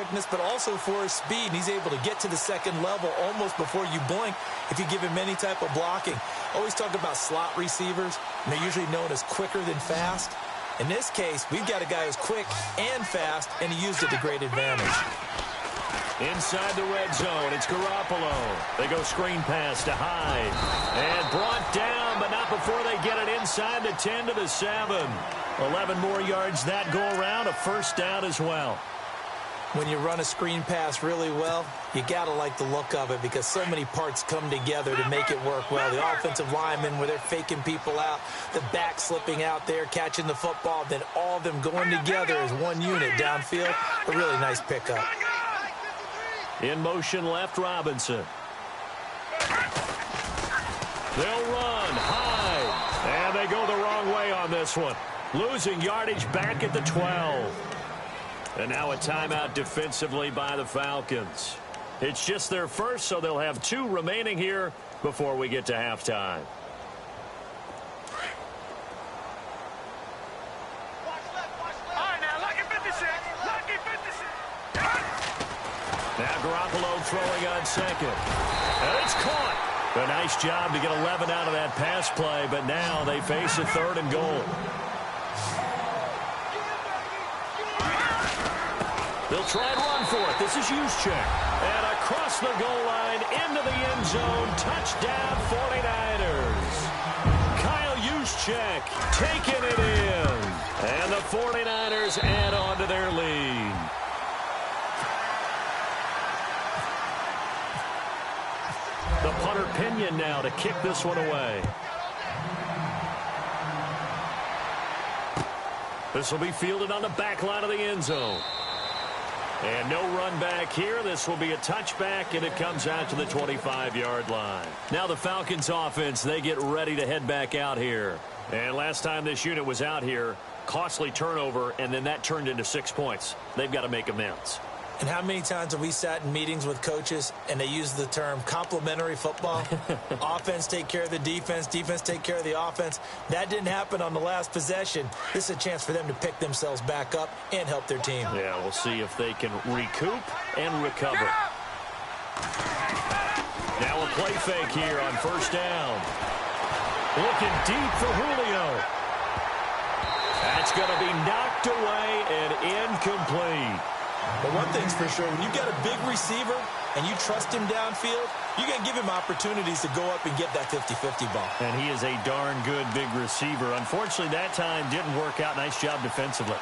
quickness, but also for his speed. And he's able to get to the second level almost before you blink if you give him any type of blocking. Always talk about slot receivers, and they're usually known as quicker than fast. In this case, we've got a guy who's quick and fast, and he used it to great advantage. Inside the red zone, it's Garoppolo. They go screen pass to Hyde. And brought down, but not before they get it inside the 10 to the 7. 11 more yards that go around, a first down as well. When you run a screen pass really well, you got to like the look of it because so many parts come together to make it work well. The offensive linemen, where they're faking people out, the back slipping out there, catching the football, then all of them going together as one unit downfield. A really nice pickup. In motion left, Robinson. They'll run high, and they go the wrong way on this one. Losing yardage back at the 12. And now a timeout defensively by the Falcons. It's just their first, so they'll have 2 remaining here before we get to halftime. Now Garoppolo throwing on second. And it's caught. A nice job to get 11 out of that pass play, but now they face a 3rd and goal. They'll try and run for it. This is Juszczyk. And across the goal line, into the end zone. Touchdown, 49ers. Kyle Juszczyk taking it in. And the 49ers add on to their lead. The punter Pinion now to kick this one away. This will be fielded on the back line of the end zone. And no run back here. This will be a touchback, and it comes out to the 25-yard line. Now the Falcons offense, they get ready to head back out here. And last time this unit was out here, costly turnover, and then that turned into 6 points. They've got to make amends. And how many times have we sat in meetings with coaches and they use the term complementary football? Offense take care of the defense, defense take care of the offense. That didn't happen on the last possession. This is a chance for them to pick themselves back up and help their team. Yeah, we'll see if they can recoup and recover. Now a play fake here on first down. Looking deep for Julio. That's going to be knocked away and incomplete. But one thing's for sure, when you've got a big receiver and you trust him downfield, you're going to give him opportunities to go up and get that 50-50 ball. And he is a darn good big receiver. Unfortunately, that time didn't work out. Nice job defensively.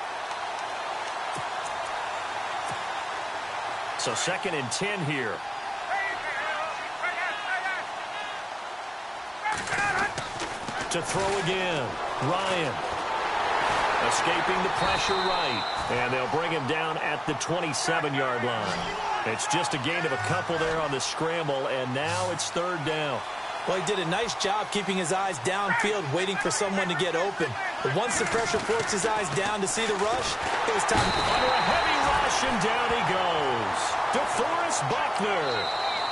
So 2nd and 10 here. To throw again. Ryan. Escaping the pressure right. And they'll bring him down at the 27-yard line. It's just a gain of a couple there on the scramble, and now it's 3rd down. Well, he did a nice job keeping his eyes downfield, waiting for someone to get open. But once the pressure forced his eyes down to see the rush, it was time. Under a heavy rush, and down he goes. DeForest Buckner.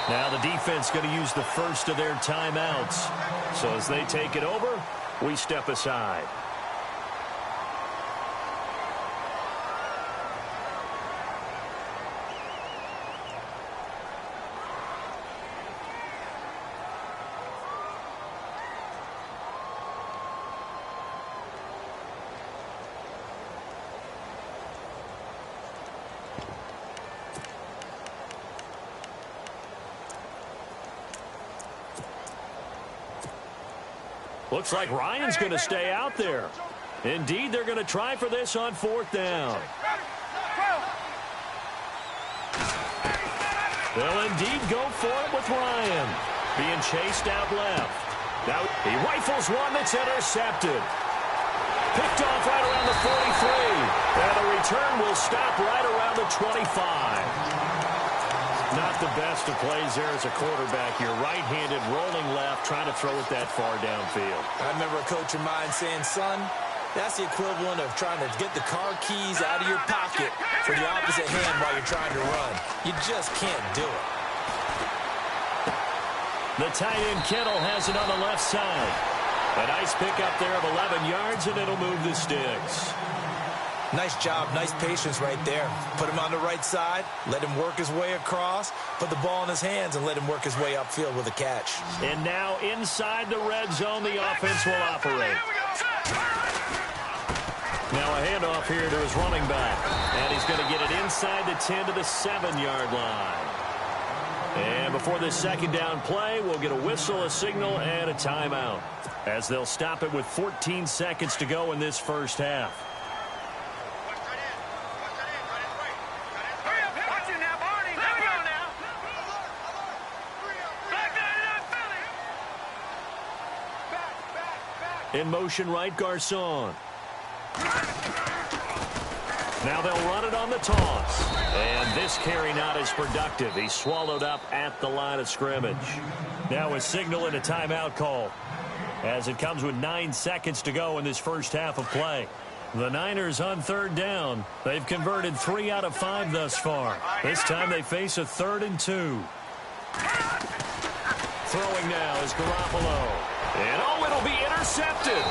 Now the defense going to use the first of their timeouts. So as they take it over, we step aside. Looks like Ryan's going to stay out there. Indeed, they're going to try for this on 4th down. They'll indeed go for it with Ryan. Being chased out left. Now he rifles one that's intercepted. Picked off right around the 43. And the return will stop right around the 25. Not the best of plays there as a quarterback. You're right-handed, rolling left, trying to throw it that far downfield. I remember a coach of mine saying, son, that's the equivalent of trying to get the car keys out of your pocket for the opposite hand while you're trying to run. You just can't do it. The tight end Kittle has it on the left side. A nice pickup there of 11 yards, and it'll move the sticks. Nice job, nice patience right there. Put him on the right side, let him work his way across, put the ball in his hands, and let him work his way upfield with a catch. And now inside the red zone, the offense will operate. Now a handoff here to his running back. And he's going to get it inside the 10 to the 7-yard line. And before this second down play, we'll get a whistle, a signal, and a timeout, as they'll stop it with 14 seconds to go in this first half. In motion right, Garcon. Now they'll run it on the toss. And this carry not as productive. He's swallowed up at the line of scrimmage. Now a signal and a timeout call, as it comes with 9 seconds to go in this first half of play. The Niners on third down. They've converted 3 out of 5 thus far. This time they face a 3rd and 2. Throwing now is Garoppolo. And it'll be intercepted.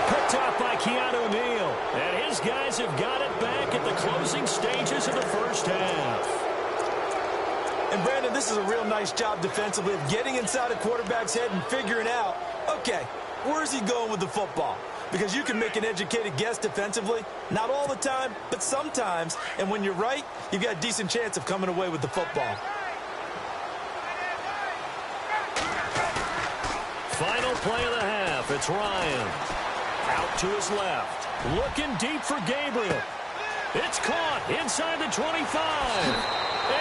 Picked off by Keanu Neal. And his guys have got it back at the closing stages of the first half. And, Brandon, this is a real nice job defensively of getting inside a quarterback's head and figuring out, okay, where's he going with the football? Because you can make an educated guess defensively. Not all the time, but sometimes. And when you're right, you've got a decent chance of coming away with the football. Final play of the half. It's Ryan. Out to his left. Looking deep for Gabriel. It's caught inside the 25.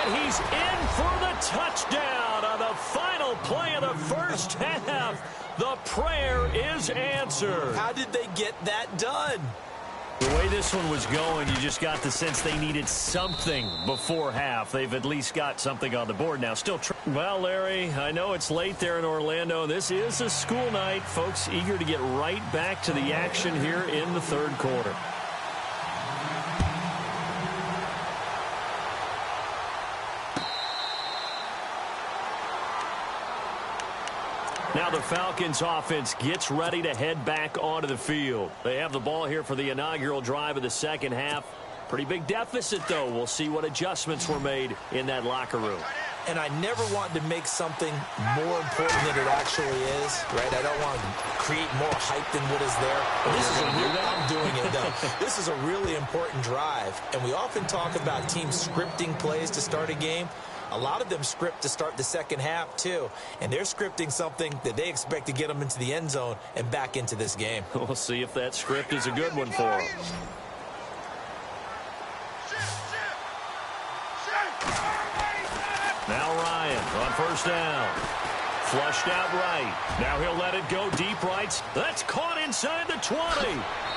And he's in for the touchdown on the final play of the first half. The prayer is answered. How did they get that done? The way this one was going, you just got the sense they needed something before half. They've at least got something on the board now. Still, well, Larry, I know it's late there in Orlando. This is a school night. Folks eager to get right back to the action here in the third quarter. Now the Falcons offense gets ready to head back onto the field. They have the ball here for the inaugural drive of the second half. Pretty big deficit, though. We'll see what adjustments were made in that locker room. And I never want to make something more important than it actually is, right? I don't want to create more hype than what is there. But this is I'm doing it, though. This is a really important drive. And we often talk about teams scripting plays to start a game. A lot of them script to start the second half, too. And they're scripting something that they expect to get them into the end zone and back into this game. We'll see if that script is a good one for them. Now Ryan on first down. Flushed out right. Now he'll let it go deep right. That's caught inside the 20.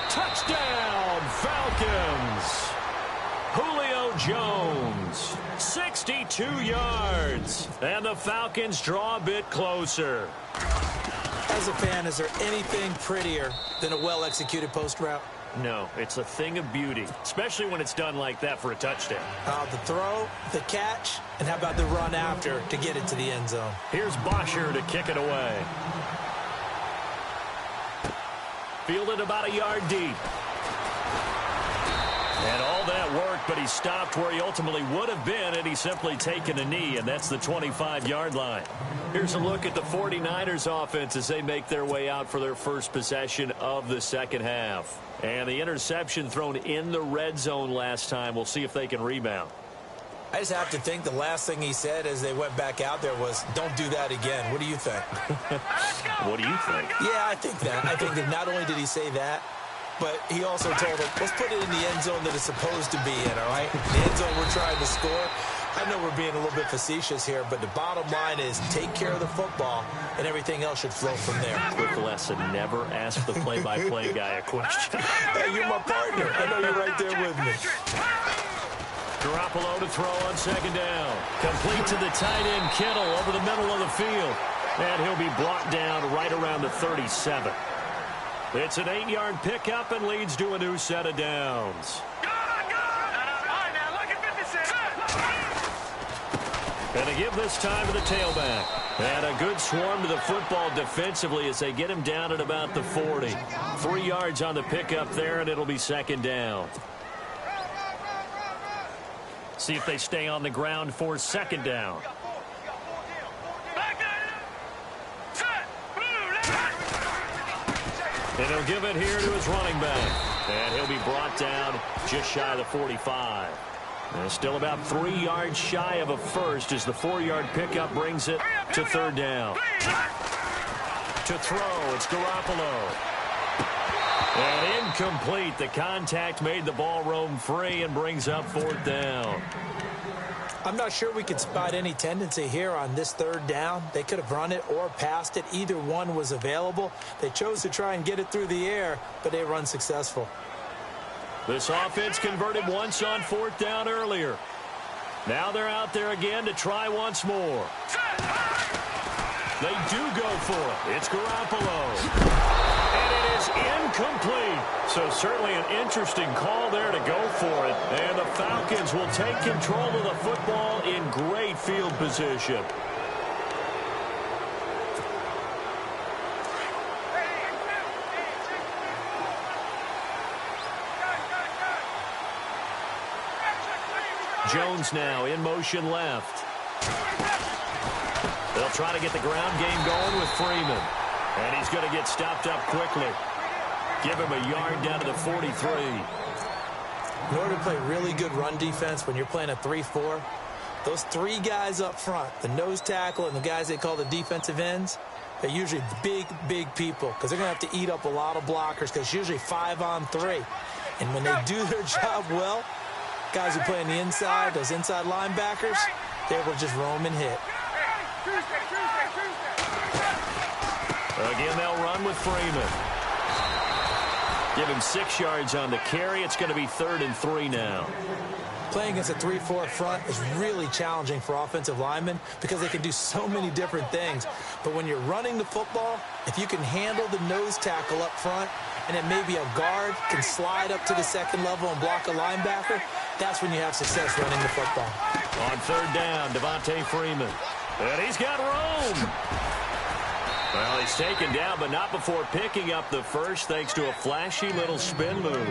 Touchdown, Falcons. Julio Jones, 62 yards. And the Falcons draw a bit closer. As a fan, is there anything prettier than a well-executed post route? No, it's a thing of beauty, especially when it's done like that for a touchdown. The throw, the catch, and how about the run after to get it to the end zone? Here's Bosher to kick it away. Fielded about a yard deep. And all that worked, but he stopped where he ultimately would have been, and he's simply taken a knee, and that's the 25-yard line. Here's a look at the 49ers offense as they make their way out for their first possession of the second half. And the interception thrown in the red zone last time. We'll see if they can rebound. I just have to think the last thing he said as they went back out there was, don't do that again. What do you think? What do you think? Yeah, I think that. I think that not only did he say that, but he also told them, let's put it in the end zone that it's supposed to be in, all right? The end zone we're trying to score. I know we're being a little bit facetious here, but the bottom line is take care of the football, and everything else should flow from there. Quick lesson, never ask the play-by-play guy a question. Hey, you're my partner. I know you're right there with me. Garoppolo to throw on second down. Complete to the tight end, Kittle, over the middle of the field. And he'll be brought down right around the 37. It's an 8-yard pickup and leads to a new set of downs. And to give this time to the tailback. And a good swarm to the football defensively as they get him down at about the 40. 3 yards on the pickup there, and it'll be second down. See if they stay on the ground for second down. And he'll give it here to his running back. And he'll be brought down just shy of the 45. And still about 3 yards shy of a first as the 4-yard pickup brings it to third down. To throw, it's Garoppolo. And incomplete. The contact made the ball roam free and brings up fourth down. I'm not sure we could spot any tendency here on this third down. They could have run it or passed it. Either one was available. They chose to try and get it through the air, but they were unsuccessful. This offense converted once on fourth down earlier. Now they're out there again to try once more. They do go for it. It's Garoppolo. And it is incomplete. So certainly an interesting call there to go for it. And the Falcons will take control of the football in great field position. Jones now in motion left. They'll try to get the ground game going with Freeman. And he's going to get stopped up quickly. Give him a yard down to the 43. In order to play really good run defense when you're playing a 3-4, those 3 guys up front, the nose tackle and the guys they call the defensive ends, they're usually big people because they're going to have to eat up a lot of blockers because it's usually 5-on-3. And when they do their job well, guys who play on the inside, those inside linebackers, they're able to just roam and hit. Again, they'll run with Freeman. Give him 6 yards on the carry. It's going to be 3rd and 3 now. Playing against a 3-4 front is really challenging for offensive linemen because they can do so many different things. But when you're running the football, if you can handle the nose tackle up front and then maybe a guard can slide up to the second level and block a linebacker, that's when you have success running the football. On 3rd down, Devontae Freeman. And he's got room. Well, he's taken down, but not before picking up the first thanks to a flashy little spin move.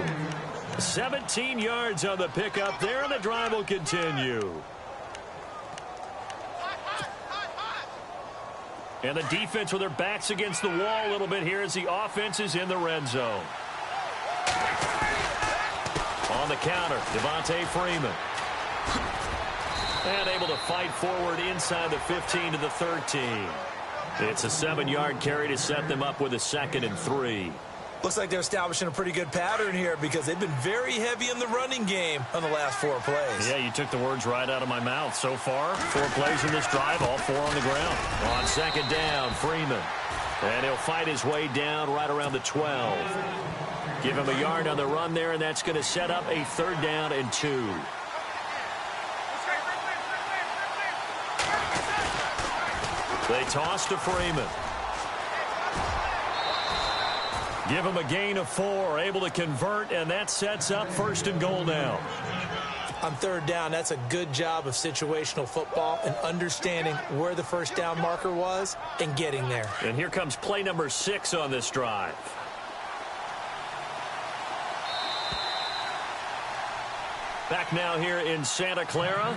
17 yards on the pickup there, and the drive will continue. And the defense with their backs against the wall a little bit here as the offense is in the red zone. On the counter, Devontae Freeman. And able to fight forward inside the 15 to the 13. It's a 7-yard carry to set them up with a 2nd and 3. Looks like they're establishing a pretty good pattern here because they've been very heavy in the running game on the last 4 plays. Yeah, you took the words right out of my mouth. So far, 4 plays in this drive, all 4 on the ground. On 2nd down, Freeman. And he'll fight his way down right around the 12. Give him a yard on the run there, and that's going to set up a 3rd down and 2. They toss to Freeman. Give him a gain of 4, able to convert, and that sets up 1st and goal now. On 3rd down, that's a good job of situational football and understanding where the 1st down marker was and getting there. And here comes play number 6 on this drive. Back now here in Santa Clara.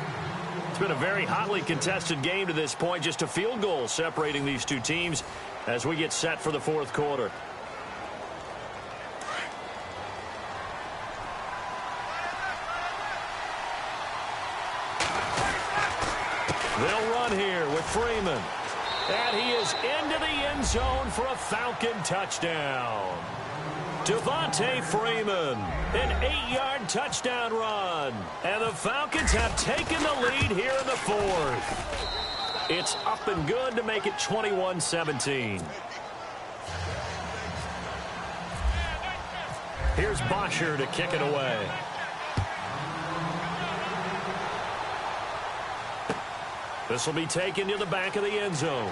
It's been a very hotly contested game to this point. Just a field goal separating these 2 teams as we get set for the 4th quarter. They'll run here with Freeman. And he is into the end zone for a Falcon touchdown. Devontae Freeman, an 8-yard touchdown run. And the Falcons have taken the lead here in the 4th. It's up and good to make it 21-17. Here's Bosher to kick it away. This will be taken to the back of the end zone.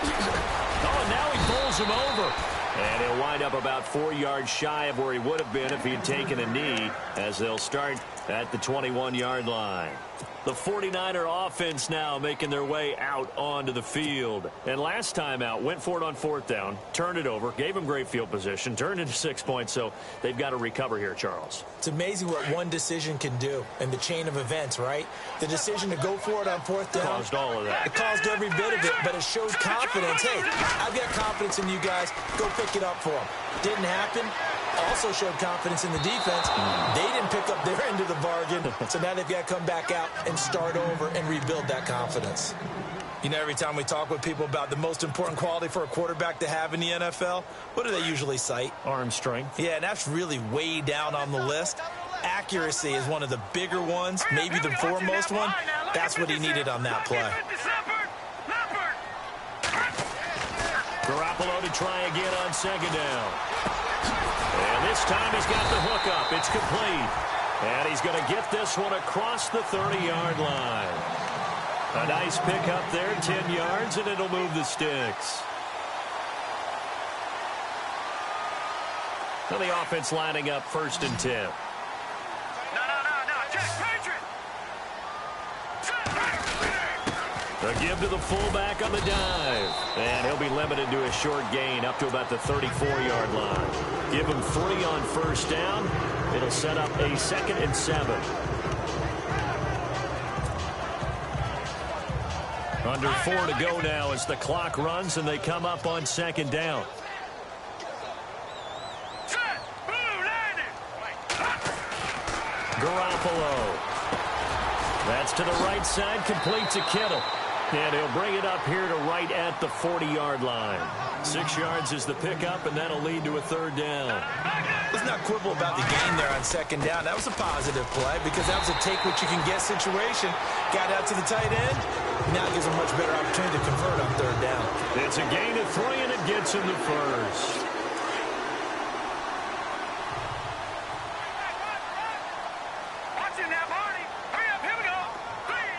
Oh, and now he bowls him over. And he'll wind up about 4 yards shy of where he would have been if he had taken a knee, as they'll start at the 21-yard line. The 49er offense now making their way out onto the field. And last time out, went for it on 4th down, turned it over, gave them great field position, turned into 6 points, so they've got to recover here, Charles. It's amazing what one decision can do in the chain of events, right? The decision to go for it on 4th down. Caused all of that. It caused every bit of it, but it shows confidence. Hey, I've got confidence in you guys. Go pick it up for them. Didn't happen. Also showed confidence in the defense. They didn't pick up their end of the bargain, so now they've got to come back out and start over and rebuild that confidence. You know, every time we talk with people about the most important quality for a quarterback to have in the NFL, what do they usually cite? Arm strength. Yeah, and that's really way down on the list. Accuracy is one of the bigger ones, maybe the foremost one. That's what he needed on that play. Garoppolo to try again on 2nd down. And this time he's got the hook up. It's complete. And he's going to get this one across the 30-yard line. A nice pickup there, 10 yards, and it'll move the sticks. Now the offense lining up 1st and 10. A give to the fullback on the dive. And he'll be limited to a short gain up to about the 34-yard line. Give him 3 on 1st down. It'll set up a 2nd and 7. Under 4 to go now as the clock runs and they come up on 2nd down. Garoppolo. That's to the right side, complete to Kittle. And he'll bring it up here to right at the 40-yard line. 6 yards is the pickup, and that'll lead to a 3rd down. Let's not quibble about the gain there on 2nd down. That was a positive play because that was a take-what-you-can-get situation. Got out to the tight end. Now it gives him a much better opportunity to convert on 3rd down. It's a gain of 3, and it gets him the 1st.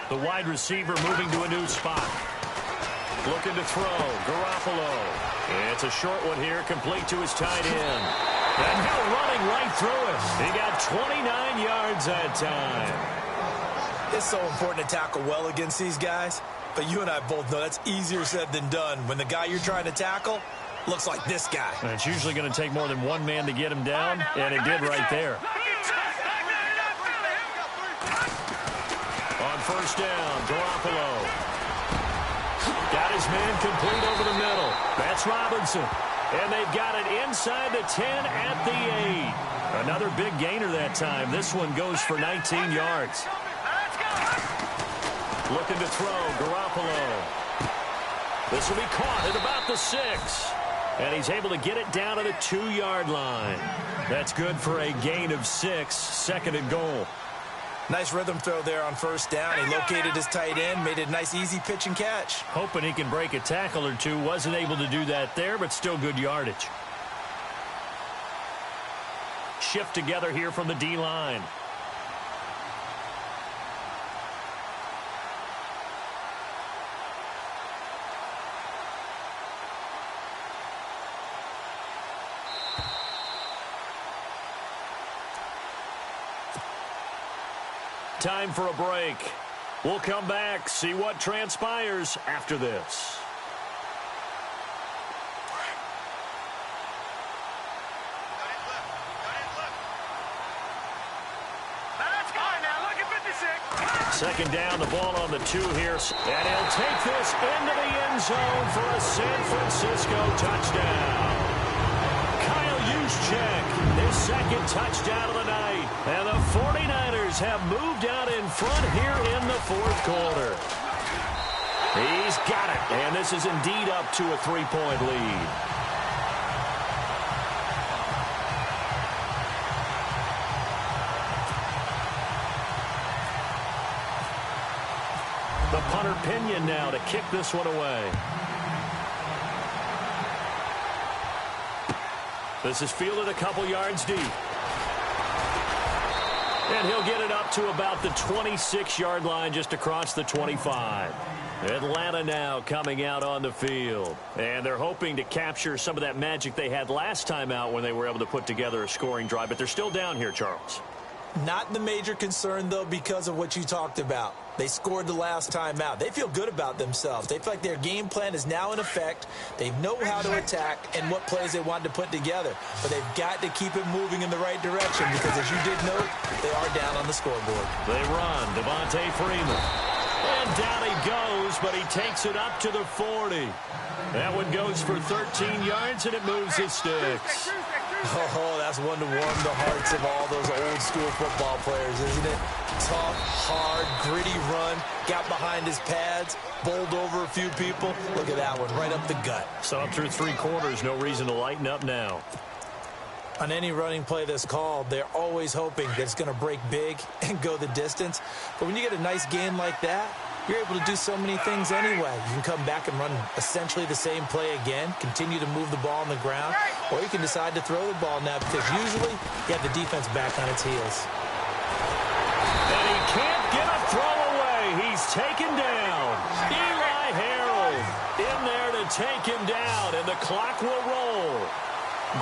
The wide receiver moving to a new spot. Looking to throw. Garoppolo. It's a short one here, complete to his tight end. And now running right through it. He got 29 yards that time. It's so important to tackle well against these guys. But you and I both know that's easier said than done when the guy you're trying to tackle looks like this guy. And it's usually going to take more than one man to get him down, and it did right there. On 1st down, Garoppolo. Got his man complete over the middle. That's Robinson. And they've got it inside the 10 at the 8. Another big gainer that time. This one goes for 19 yards. Looking to throw, Garoppolo. This will be caught at about the 6. And he's able to get it down to the 2-yard line. That's good for a gain of 6, 2nd and goal. Nice rhythm throw there on 1st down. He located his tight end, made it a nice easy pitch and catch. Hoping he can break a tackle or two. Wasn't able to do that there, but still good yardage. Shift together here from the D-line. Time for a break. We'll come back, see what transpires after this. Second down, the ball on the 2 here. And he'll take this into the end zone for a San Francisco touchdown. Kyle Juszczyk, his 2nd touchdown of the night. And the 49ers have moved out in front here in the 4th quarter. He's got it. And this is indeed up to a 3-point lead. The punter Pinion now to kick this one away. This is fielded a couple yards deep. And he'll get it up to about the 26-yard line just across the 25. Atlanta now coming out on the field. And they're hoping to capture some of that magic they had last time out when they were able to put together a scoring drive. But they're still down here, Charles. Not the major concern, though, because of what you talked about. They scored the last time out. They feel good about themselves. They feel like their game plan is now in effect. They know how to attack and what plays they want to put together. But they've got to keep it moving in the right direction because, as you did note, they are down on the scoreboard. They run. Devontae Freeman. And down he goes, but he takes it up to the 40. That one goes for 13 yards, and it moves his sticks. Oh, that's one to warm the hearts of all those old-school football players, isn't it? Tough, hard, gritty run, got behind his pads, bowled over a few people. Look at that one, right up the gut. So through 3 quarters, no reason to lighten up now. On any running play that's called, they're always hoping that it's going to break big and go the distance. But when you get a nice gain like that, you're able to do so many things anyway. You can come back and run essentially the same play again, continue to move the ball on the ground, or you can decide to throw the ball now because usually you have the defense back on its heels. And he can't get a throw away. He's taken down. Eli Harold in there to take him down, and the clock will roll.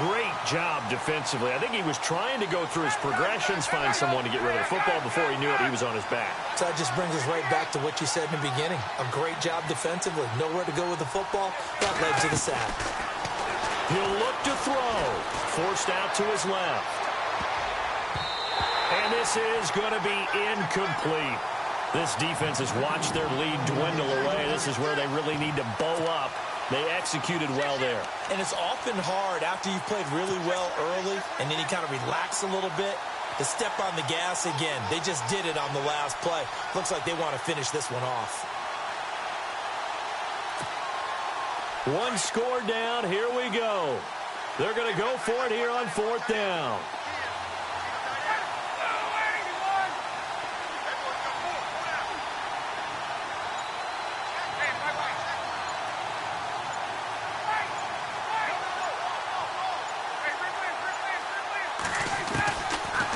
Great job defensively. I think he was trying to go through his progressions, find someone to get rid of the football. Before he knew it, he was on his back. So that just brings us right back to what you said in the beginning. A great job defensively. Nowhere to go with the football. That led to the sack. He'll look to throw. Forced out to his left. And this is going to be incomplete. This defense has watched their lead dwindle away. This is where they really need to bow up. They executed well there. And it's often hard after you've played really well early and then you kind of relax a little bit to step on the gas again. They just did it on the last play. Looks like they want to finish this one off. One score down. Here we go. They're going to go for it here on 4th down.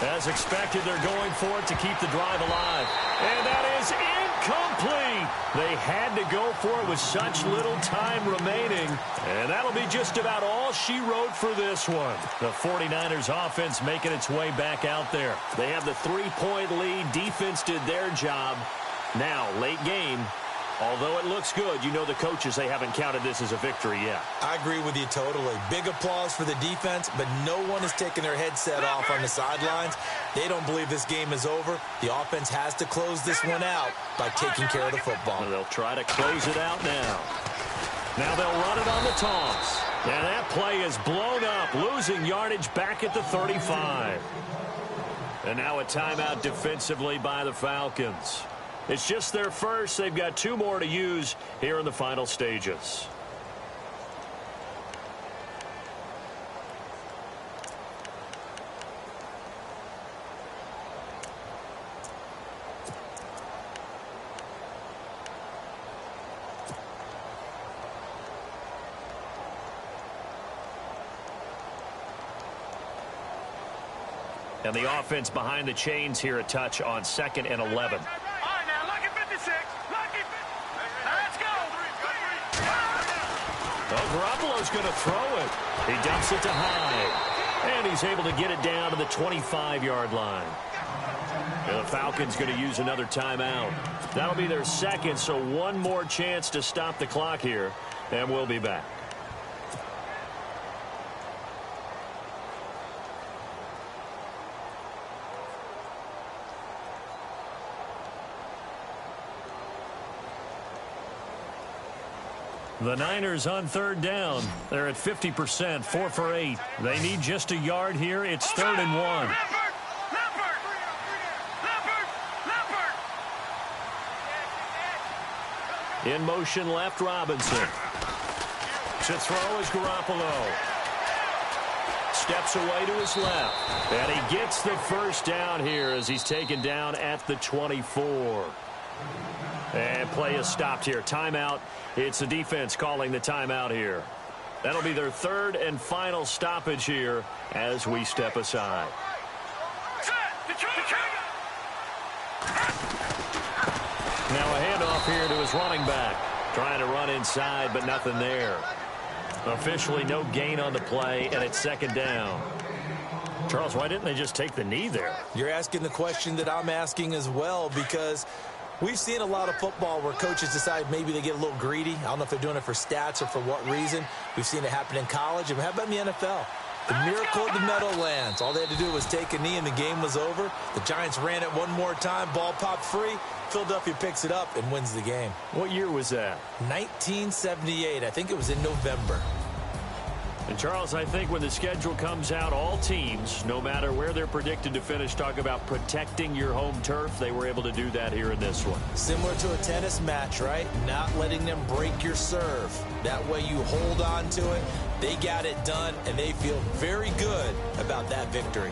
As expected, they're going for it to keep the drive alive. And that is incomplete. They had to go for it with such little time remaining. And that'll be just about all she wrote for this one. The 49ers offense making its way back out there. They have the 3-point lead. Defense did their job. Now, late game. Although it looks good, you know the coaches, they haven't counted this as a victory yet. I agree with you totally. Big applause for the defense, but no one is taking their headset off on the sidelines. They don't believe this game is over. The offense has to close this one out by taking care of the football. They'll try to close it out now. Now they'll run it on the toss. And that play is blown up, losing yardage back at the 35. And now a timeout defensively by the Falcons. It's just their first. They've got 2 more to use here in the final stages. And the offense behind the chains here a touch on 2nd and 11. Garoppolo's going to throw it. He dumps it to Hyde. And he's able to get it down to the 25-yard line. And the Falcons going to use another timeout. That'll be their second, so one more chance to stop the clock here. And we'll be back. The Niners on 3rd down. They're at 50%, 4 for 8. They need just a yard here. It's 3rd and 1. In motion left, Robinson. To throw is Garoppolo. Steps away to his left. And he gets the first down here as he's taken down at the 24. And play is stopped here. Timeout. It's the defense calling the timeout here. That'll be their 3rd and final stoppage here as we step aside. Now a handoff here to his running back. Trying to run inside, but nothing there. Officially no gain on the play, and it's 2nd down. Charles, why didn't they just take the knee there? You're asking the question that I'm asking as well, because we've seen a lot of football where coaches decide maybe they get a little greedy. I don't know if they're doing it for stats or for what reason. We've seen it happen in college. And how about in the NFL? The miracle of the Meadowlands. All they had to do was take a knee and the game was over. The Giants ran it one more time. Ball popped free. Philadelphia picks it up and wins the game. What year was that? 1978. I think it was in November. And, Charles, I think when the schedule comes out, all teams, no matter where they're predicted to finish, talk about protecting your home turf. They were able to do that here in this one. Similar to a tennis match, right? Not letting them break your serve. That way you hold on to it. They got it done, and they feel very good about that victory.